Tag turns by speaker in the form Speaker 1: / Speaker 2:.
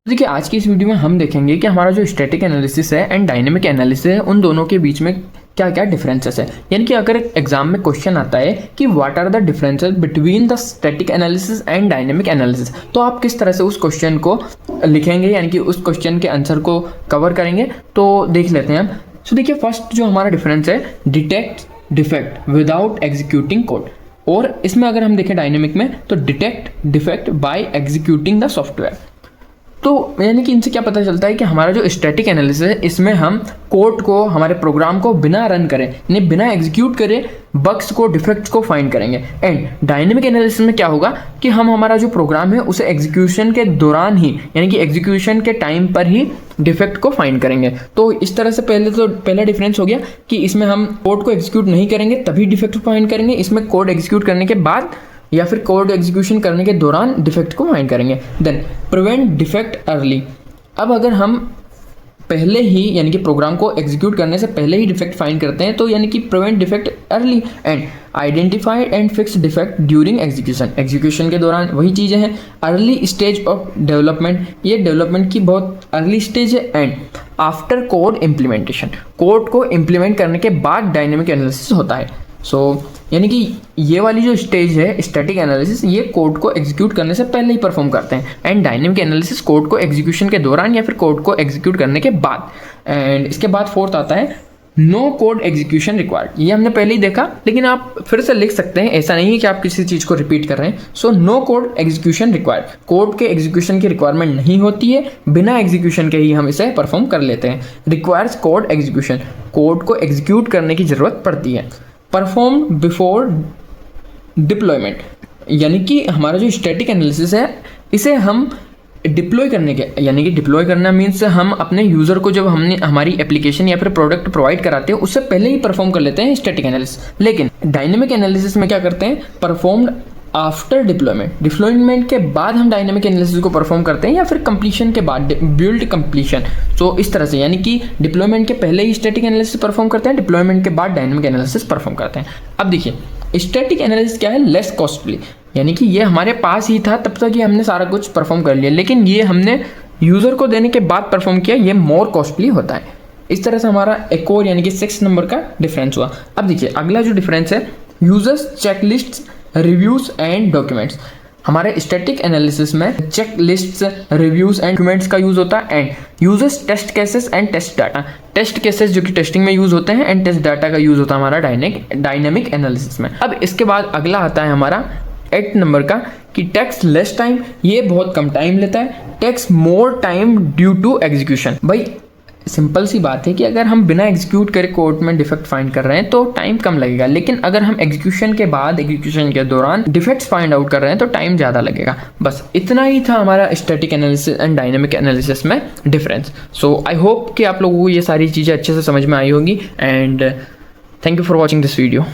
Speaker 1: देखिए आज की इस वीडियो में हम देखेंगे कि हमारा जो स्टैटिक एनालिसिस है एंड डायनेमिक एनालिसिस है उन दोनों के बीच में क्या क्या डिफरेंसेस है। यानी कि अगर एग्जाम में क्वेश्चन आता है कि what are the differences between the static analysis and dynamic analysis, तो आप किस तरह से उस क्वेश्चन को लिखेंगे, यानी कि उस क्वेश्चन के आंसर को कवर करेंगे। तो देख लेते हैं हम। सो देखिए फर्स्ट जो हमारा डिफरेंस है, detect defect without executing code. और इसमें अगर हम देखें डायनेमिक में तो detect defect by executing the software. तो यानी कि इनसे क्या पता चलता है कि हमारा जो स्टैटिक एनालिसिस है इसमें हम कोड को, हमारे प्रोग्राम को बिना रन करें, यानी बिना एग्जीक्यूट करें बग्स को, डिफेक्ट्स को फाइंड करेंगे। एंड डायनेमिक एनालिसिस में क्या होगा कि हम हमारा जो प्रोग्राम है उसे एग्जीक्यूशन के दौरान ही, यानी कि एग्जीक्यूशन के टाइम पर ही डिफेक्ट को फाइंड करेंगे। तो इस तरह से पहला डिफरेंस हो गया कि इसमें हम कोड को एग्जीक्यूट नहीं करेंगे तभी डिफेक्ट को फाइंड करेंगे, इसमें कोड एग्जीक्यूट करने के बाद या फिर कोड एग्जीक्यूशन करने के दौरान डिफेक्ट को फाइंड करेंगे। Then prevent defect early. अब अगर हम पहले ही, यानी कि प्रोग्राम को एग्जीक्यूट करने से पहले ही डिफेक्ट फाइंड करते हैं तो यानी कि prevent defect early. And identified and fix defect during execution. Execution के दौरान वही चीज़ें हैं। अर्ली स्टेज ऑफ डेवलपमेंट, ये डेवलपमेंट की बहुत अर्ली स्टेज है। And after code implementation, code को इम्प्लीमेंट करने के बाद डायनेमिक एनालिसिस होता है। यानी कि ये वाली जो स्टेज है स्टैटिक एनालिसिस, ये कोड को एग्जीक्यूट करने से पहले ही परफॉर्म करते हैं। एंड डायनेमिक एनालिसिस कोड को एग्जीक्यूशन के दौरान या फिर कोड को एग्जीक्यूट करने के बाद। एंड इसके बाद फोर्थ आता है नो कोड एग्जीक्यूशन रिक्वायर्ड। ये हमने पहले ही देखा, लेकिन आप फिर से लिख सकते हैं, ऐसा नहीं है कि आप किसी चीज़ को रिपीट कर रहे हैं। So no code execution required, code के एग्जीक्यूशन की रिक्वायरमेंट नहीं होती है, बिना एग्जीक्यूशन के ही हम इसे परफॉर्म कर लेते हैं। रिक्वायर्स कोड एग्जीक्यूशन, कोड को एग्जीक्यूट करने की ज़रूरत पड़ती है। परफॉर्म बिफोर डिप्लॉयमेंट, यानी कि हमारा जो स्टैटिक एनालिसिस है इसे हम डिप्लॉय करने के, यानी कि डिप्लॉय करना मीन्स हम अपने यूज़र को जब हमने हमारी एप्लीकेशन या फिर प्रोडक्ट प्रोवाइड कराते हैं उससे पहले ही परफॉर्म कर लेते हैं स्टैटिक एनालिसिस। लेकिन डायनेमिक एनालिसिस में क्या करते हैं, परफॉर्म्ड आफ्टर डिप्लॉयमेंट, डिप्लॉयमेंट के बाद हम डायनेमिक एनालिसिस को परफॉर्म करते हैं या फिर कंप्लीशन के बाद, बिल्ड कंप्लीशन। तो इस तरह से, यानी कि डिप्लॉयमेंट के पहले ही स्टैटिक एनालिसिस परफॉर्म करते हैं, डिप्लॉयमेंट के बाद डायनेमिक एनालिसिस परफॉर्म करते हैं। अब देखिए स्टैटिक एनालिसिस क्या है, लेस कॉस्टली, यानी कि ये हमारे पास ही था तब तक ये हमने सारा कुछ परफॉर्म कर लिया, लेकिन ये हमने यूज़र को देने के बाद परफॉर्म किया, ये मोर कॉस्टली होता है। इस तरह से हमारा एक और, यानी कि 6 नंबर का डिफरेंस हुआ। अब देखिए अगला जो डिफरेंस है, users checklist reviews and documents. हमारे स्टैटिक एनालिसिस में check lists, reviews and documents का यूज होता है। And users test cases and test data, test cases जो कि टेस्टिंग में यूज होते हैं, एंड टेस्ट डाटा का यूज होता है हमारा डायनेमिक एनालिसिस में। अब इसके बाद अगला आता है हमारा 8 नंबर का कि टेक्स लेस टाइम, ये बहुत कम टाइम लेता है। Takes more time due to execution. भाई सिंपल सी बात है कि अगर हम बिना एग्जीक्यूट करे कोड में डिफेक्ट फाइंड कर रहे हैं तो टाइम कम लगेगा, लेकिन अगर हम एग्जीक्यूशन के बाद, एग्जीक्यूशन के दौरान डिफेक्ट्स फाइंड आउट कर रहे हैं तो टाइम ज़्यादा लगेगा। बस इतना ही था हमारा static analysis and dynamic analysis में डिफरेंस। सो आई होप कि आप लोगों को ये सारी चीज़ें अच्छे से समझ में आई होंगी। And thank you for watching this video.